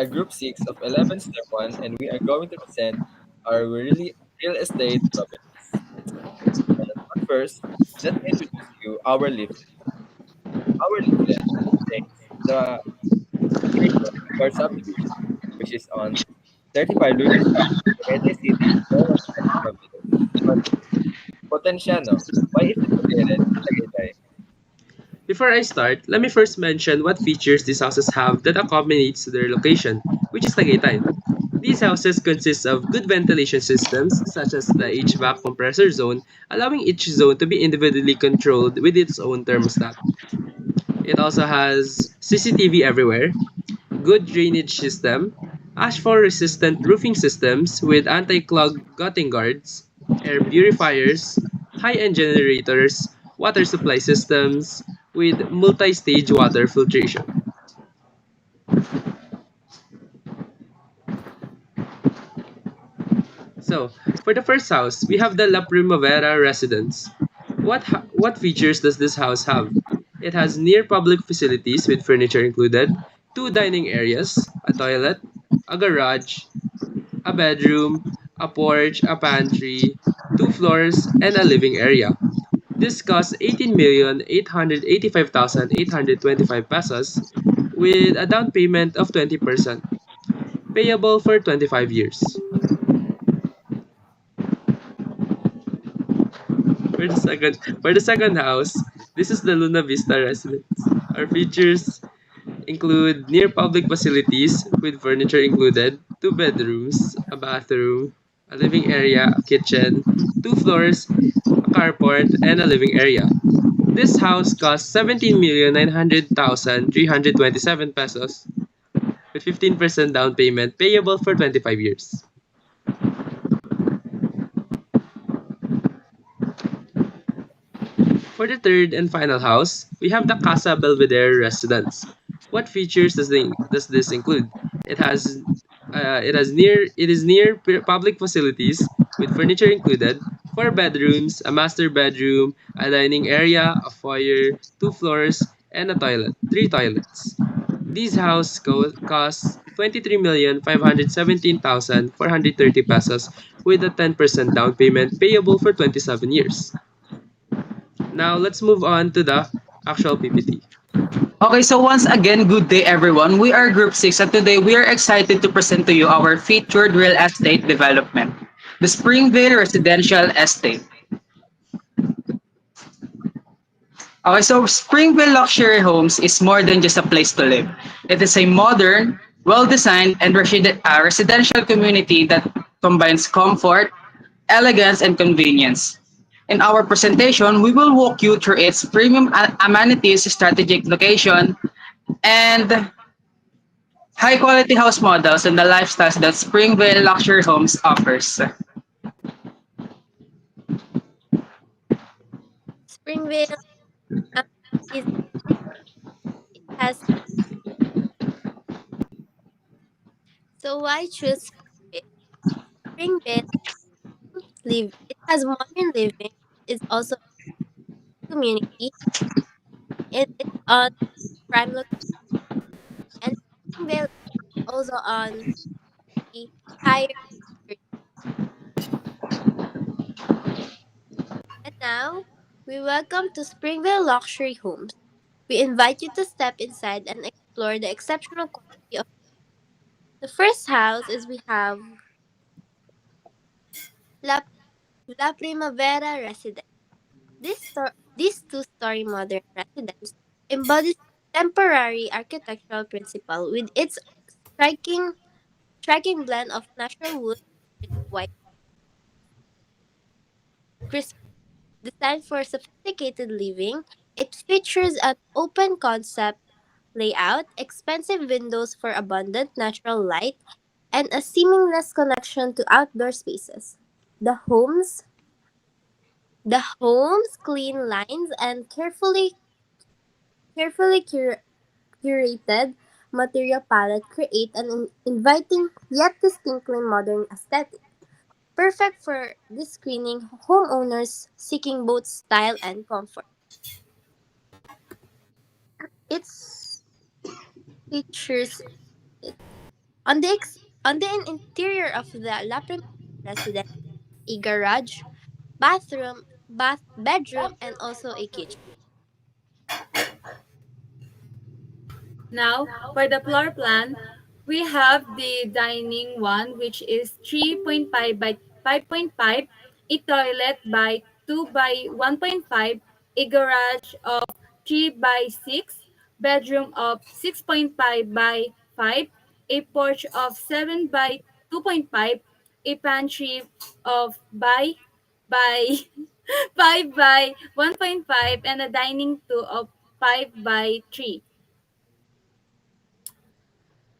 are Group 6 of 11 Step 1, and we are going to present our real estate properties. But first, let me introduce you our leaflet. Our leaflet contains the information of our subdivision, which is on 35 Luna Street, Tagaytay City, Northern Cavite. But Potenciano, why is it located in Tagaytay? Before I start, let me first mention what features these houses have that accommodates their location, which is Tagaytay. These houses consist of good ventilation systems, such as the HVAC compressor zone, allowing each zone to be individually controlled with its own thermostat. It also has CCTV everywhere, good drainage system, ashfall resistant roofing systems with anti-clog gutting guards, air purifiers, high-end generators, water supply systems with multi-stage water filtration. So, for the first house, we have the La Primavera residence. What features does this house have? It has near public facilities with furniture included, two dining areas, a toilet, a garage, a bedroom, a porch, a pantry, two floors, and a living area. This costs 18,885,825 pesos with a down payment of 20%, payable for 25 years. For the second house, this is the Luna Vista residence. Our features include near public facilities with furniture included, two bedrooms, a bathroom, a living area, a kitchen, two floors, a carport, and a living area. This house costs 17,900,327 pesos with 15% down payment payable for 25 years. For the third and final house, we have the Casa Belvedere residence. What features does this include? It has it is near public facilities with furniture included, four bedrooms, a master bedroom, a dining area, a foyer, two floors, and a toilet, three toilets. These house costs 23,517,430 pesos with a 10% down payment payable for 27 years. Now let's move on to the actual PPT. Okay, so once again, good day everyone. We are Group 6 and today we are excited to present to you our featured real estate development, the Springville Residential Estate. Okay, so Springville Luxury Homes is more than just a place to live. It is a modern, well-designed, and residential community that combines comfort, elegance, and convenience. In our presentation, we will walk you through its premium amenities, strategic location, and high-quality house models and the lifestyles that Springville Luxury Homes offers. Springville um, is has so why choose Springville? Springville live it has modern living. It's also community. It is on prime location, and Springville is also on the higher. And now we welcome to Springville Luxury Homes. We invite you to step inside and explore the exceptional quality of the first house. Is we have La La Primavera Residence. This two-story modern residence embodies contemporary architectural principle with its striking striking blend of natural wood with white crisp. Designed for sophisticated living, it features an open concept layout, expansive windows for abundant natural light, and a seamless connection to outdoor spaces. The homes the home's clean lines and carefully curated material palette create an inviting yet distinctly modern aesthetic, perfect for this screening homeowners seeking both style and comfort. Its features On the interior of the La Primera residence, a garage, bedroom, and also a kitchen. Now, for the floor plan, we have the dining one, which is 3.5 by 5.5, a toilet by 2 by 1.5, a garage of 3 by 6, bedroom of 6.5 by 5, a porch of 7 by 2.5, a pantry of by 5 by 1.5, and a dining 2 of 5 by 3.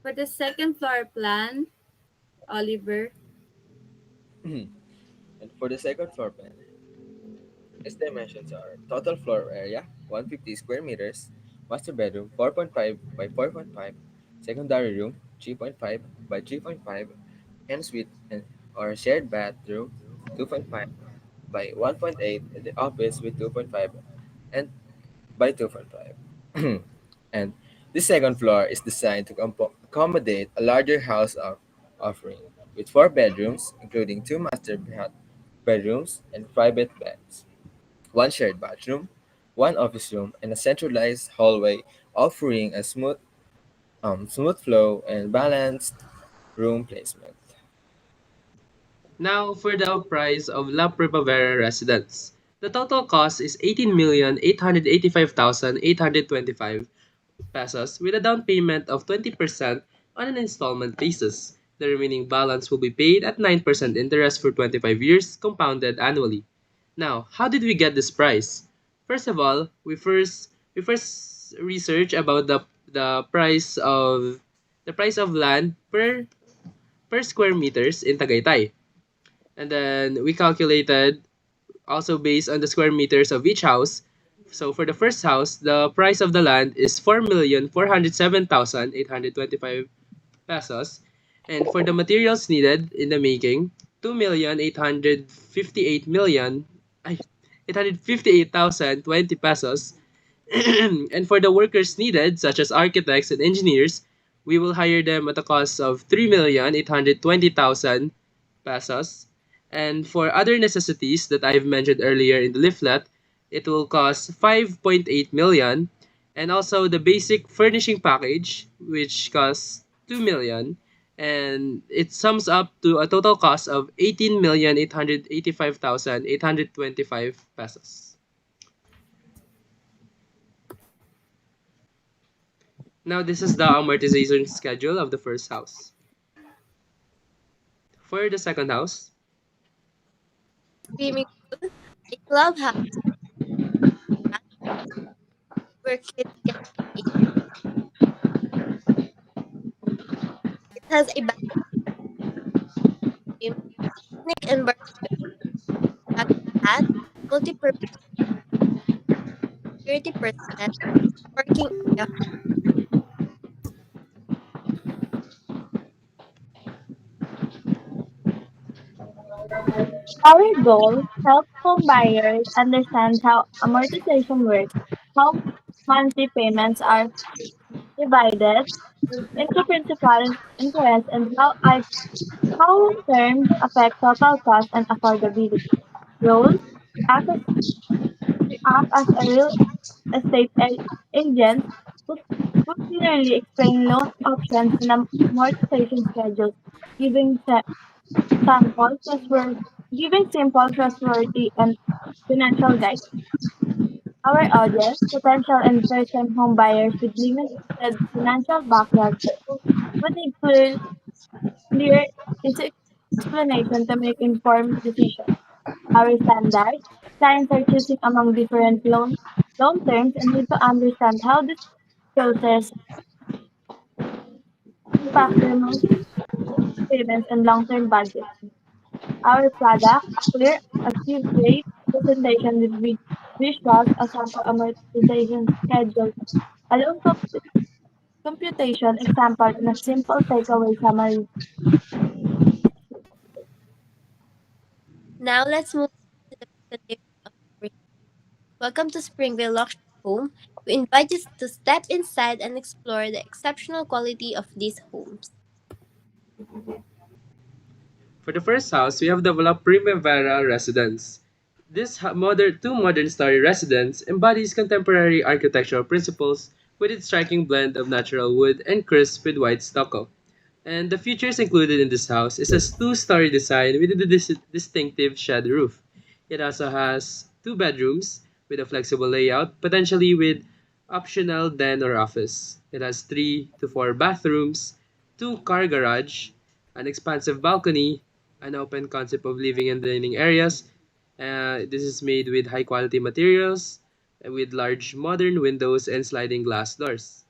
For the second floor plan, Oliver. And for the second floor plan, its dimensions are total floor area 150 square meters, master bedroom 4.5 by 4.5, secondary room 3.5 by 3.5, ensuite and or shared bathroom 2.5 by 1.8, and the office with 2.5 and by 2.5. And the second floor is designed to accommodate a larger house of offering with four bedrooms, including two bedrooms and private beds, one shared bathroom, one office room, and a centralized hallway offering a smooth flow and balanced room placement. Now for the price of La Primavera residence. The total cost is 18,885,825 pesos with a down payment of 20% on an installment basis. The remaining balance will be paid at 9% interest for 25 years, compounded annually. Now, how did we get this price? First of all, we first research about the price of land per square meters in Tagaytay. And then we calculated also based on the square meters of each house. So for the first house, the price of the land is 4,407,825 pesos. And for the materials needed in the making, 2,858,000 ay, 858,020 pesos. And for the workers needed, such as architects and engineers, we will hire them at a cost of 3,820,000 pesos. And for other necessities that I've mentioned earlier in the leaflet, it will cost 5.8 million. And also the basic furnishing package, which costs 2 million. And it sums up to a total cost of 18,885,825 pesos. Now this is the amortization schedule of the first house. For the second house, Swimming pool, a clubhouse where kids get to eat. It has a bathroom, picnic and barbecue, pad, multi-purpose security personnel, parking area. Our goal helps home buyers understand how amortization works, how monthly payments are divided into principal and interest, and how terms affect total cost and affordability. Role: act as, we act as a real estate agent who, who clearly explain loan options and amortization schedules, giving samples, giving simple, trustworthy, and financial guide. Our audience, potential and first-time home buyers with limited financial background would need clear explanation to make informed decisions. Our standards, clients are choosing among different loan terms and need to understand how this process impacts their monthly payments and long-term budget. Our product, a clear, accurate presentation with visuals, a sample amortization schedule, a loan computation example, and a simple takeaway summary. Now let's move to the presentation of Spring. Welcome to Springville Luxury Home. We invite you to step inside and explore the exceptional quality of these homes. For the first house, we have developed Primavera Residence. This two modern story residence embodies contemporary architectural principles with its striking blend of natural wood and crisp with white stucco. And the features included in this house is a two-story design with a distinctive shed roof. It also has two bedrooms with a flexible layout, potentially with optional den or office. It has 3 to 4 bathrooms, two car garage, an expansive balcony, an open concept of living and dining areas. This is made with high quality materials, with large modern windows and sliding glass doors.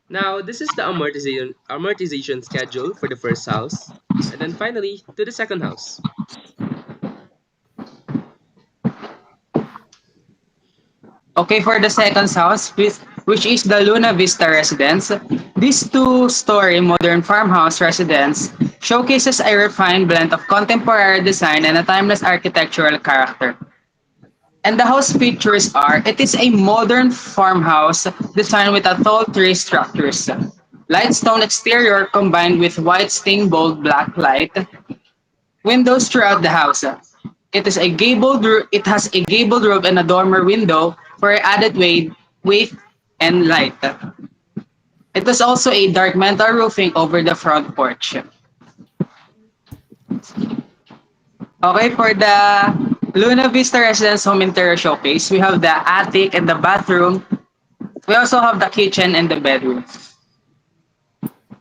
Now, this is the amortization schedule for the first house, and then finally to the second house. Okay, for the second house, which is the Luna Vista Residence, this two-story modern farmhouse residence showcases a refined blend of contemporary design and a timeless architectural character. And the house features are, it is a modern farmhouse designed with a tall tree structures, light stone exterior combined with white stained bold black light, windows throughout the house. It has a gabled roof and a dormer window for added weight and light. It was also a dark metal roofing over the front porch. Okay, for the Luna Vista Residence Home Interior Showcase, we have the attic and the bathroom. We also have the kitchen and the bedroom.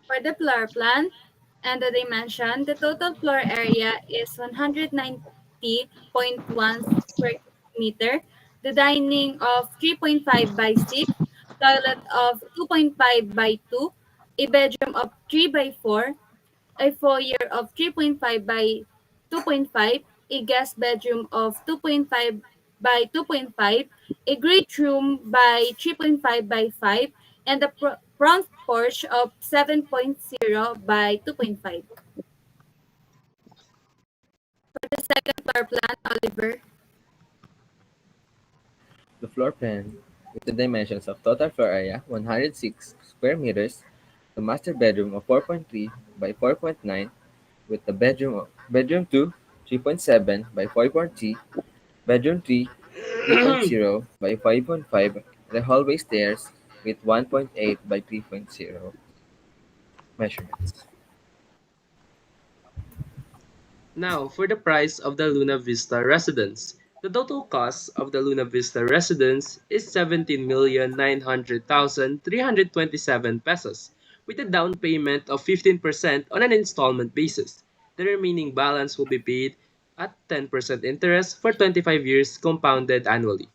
For the floor plan and the dimension, the total floor area is 190.1 square meter, the dining of 3.5 by 6, toilet of 2.5 by 2, a bedroom of 3 by 4, a foyer of 3.5 by 2.5, a guest bedroom of 2.5 by 2.5, a great room by 3.5 by 5, and a front porch of 7.0 by 2.5. For the second floor plan, Oliver, The floor plan, with the dimensions of total floor area 106 square meters, the master bedroom of 4.3 by 4.9, with the bedroom 2 3.7 by 4.3, bedroom 3 3.0 by 5.5, the hallway stairs with 1.8 by 3.0 measurements. Now, for the price of the Luna Vista residence. The total cost of the Luna Vista residence is 17,900,327 pesos, with a down payment of 15% on an installment basis. The remaining balance will be paid at 10% interest for 25 years compounded annually.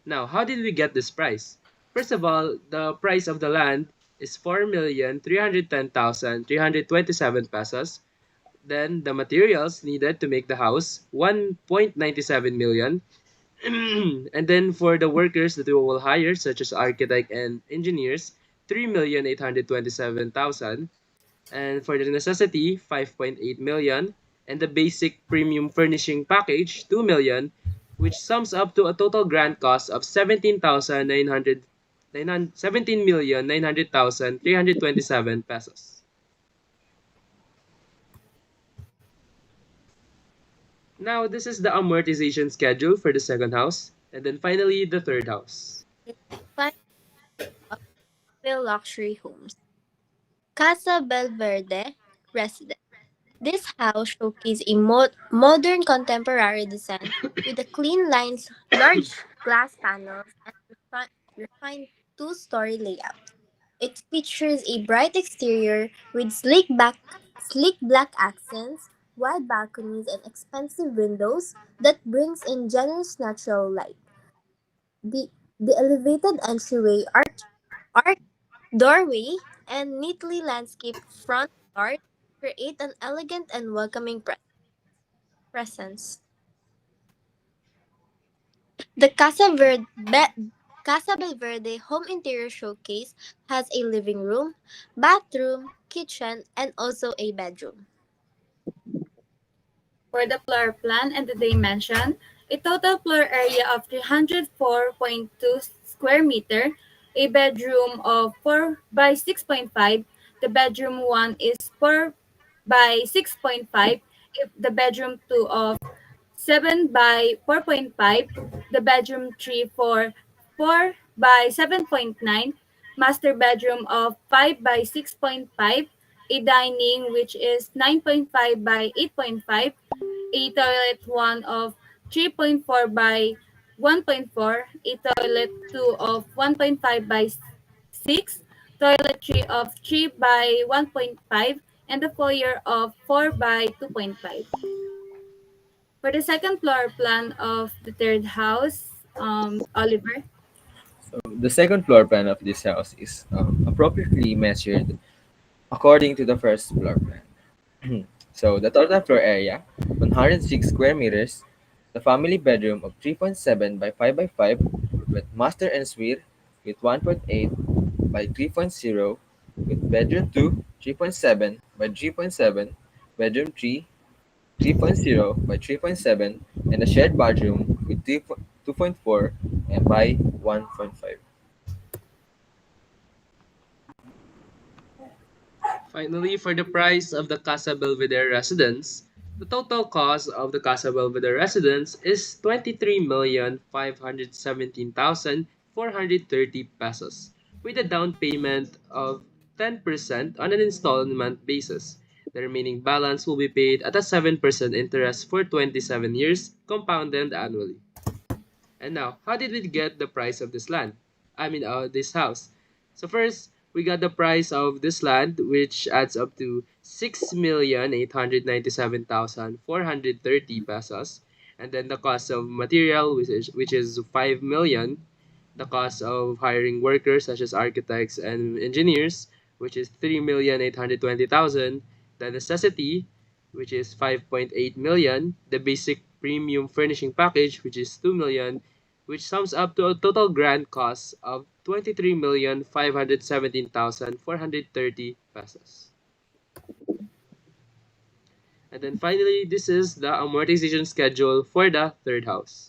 Now, how did we get this price? First of all, the price of the land is 4,310,327 pesos. Then the materials needed to make the house 1.97 million. And then for the workers that we will hire, such as architect and engineers, 3,827,000. And for the necessity, 5.8 million. And the basic premium furnishing package, 2 million, which sums up to a total grant cost of 17,900,327 pesos. Now, this is the amortization schedule for the second house, and then finally the third house. Five luxury homes. Casa Belverde Residence. This house showcases a modern contemporary design with the clean lines, large glass panels, and refined two-story layout. It features a bright exterior with sleek black accents, wide balconies, and expansive windows that brings in generous natural light. The the elevated entryway, arch doorway, and neatly landscaped front yard create an elegant and welcoming presence. The Casa Belverde Home Interior Showcase has a living room, bathroom, kitchen, and also a bedroom. for the floor plan and the dimension, a total floor area of 304.2 square meter, a bedroom of 4 by 6.5, the bedroom 1 is 4 by 6.5. If the bedroom 2 of 7 by 4.5, the bedroom 3 for 4 by 7.9, master bedroom of 5 by 6.5, a dining which is 9.5 by 8.5, a toilet 1 of 3.4 by 1.4, a toilet 2 of 1.5 by 6, toilet 3 of 3 by 1.5, and the foyer of 4 by 2.5. For the second floor plan of the third house, Oliver. So the second floor plan of this house is appropriately measured according to the first floor plan. So the total floor area, 106 square meters, the family bedroom of 3.7 by 5 by 5 with master and suite with 1.8 by 3.0 with bedroom 2, 3.7 by 3.7, bedroom 3, 3.0 by 3.7, and a shared bathroom with 2.4 and by 1.5. Finally, for the price of the Casa Belvedere residence, the total cost of the Casa Belvedere residence is 23,517,430 pesos, with a down payment of 10% on an installment basis. The remaining balance will be paid at a 7% interest for 27 years, compounded annually. And now, how did we get the price of this land? This house. So first, we got the price of this land, which adds up to 6,897,430 pesos. And then the cost of material, which is 5 million. The cost of hiring workers such as architects and engineers, which is 3,820,000. The necessity, which is 5.8 million. The basic premium furnishing package, which is 2 million, which sums up to a total grand cost of 23,517,430 pesos. And then finally, this is the amortization schedule for the third house.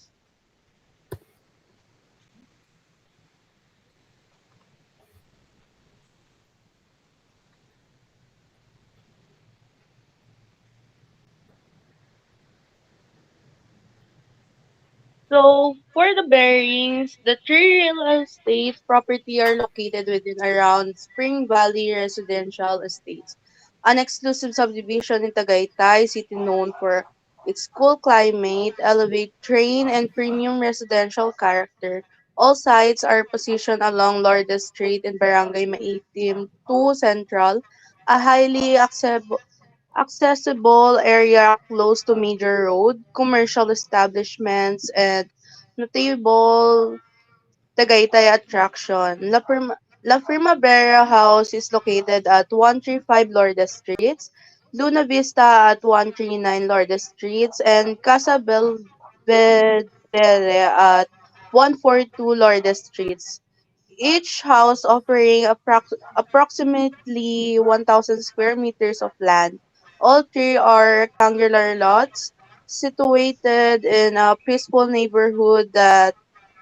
So, for the bearings, the three real estate property are located within around Spring Valley Residential Estates, an exclusive subdivision in Tagaytay City known for its cool climate, elevate terrain, and premium residential character. All sites are positioned along Lourdes Street in Barangay Maitim to Central, a highly accessible area close to major road, commercial establishments, and notable Tagaytay attraction. La Primavera House is located at 135 Lourdes Streets, Luna Vista at 139 Lourdes Streets, and Casa Belvedere at 142 Lourdes Streets, each house offering approximately 1,000 square meters of land. All three are rectangular lots situated in a peaceful neighborhood that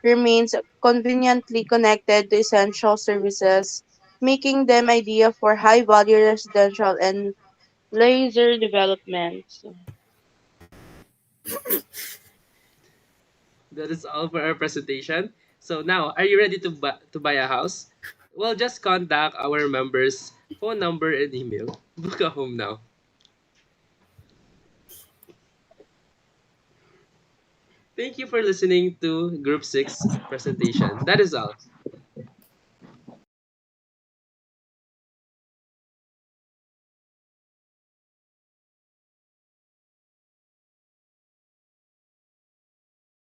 remains conveniently connected to essential services, making them ideal for high-value residential and leisure developments. That is all for our presentation. So now, are you ready to buy a house? Well, just contact our members' phone number and email. Book a home now. Thank you for listening to Group 6 presentation. That is all.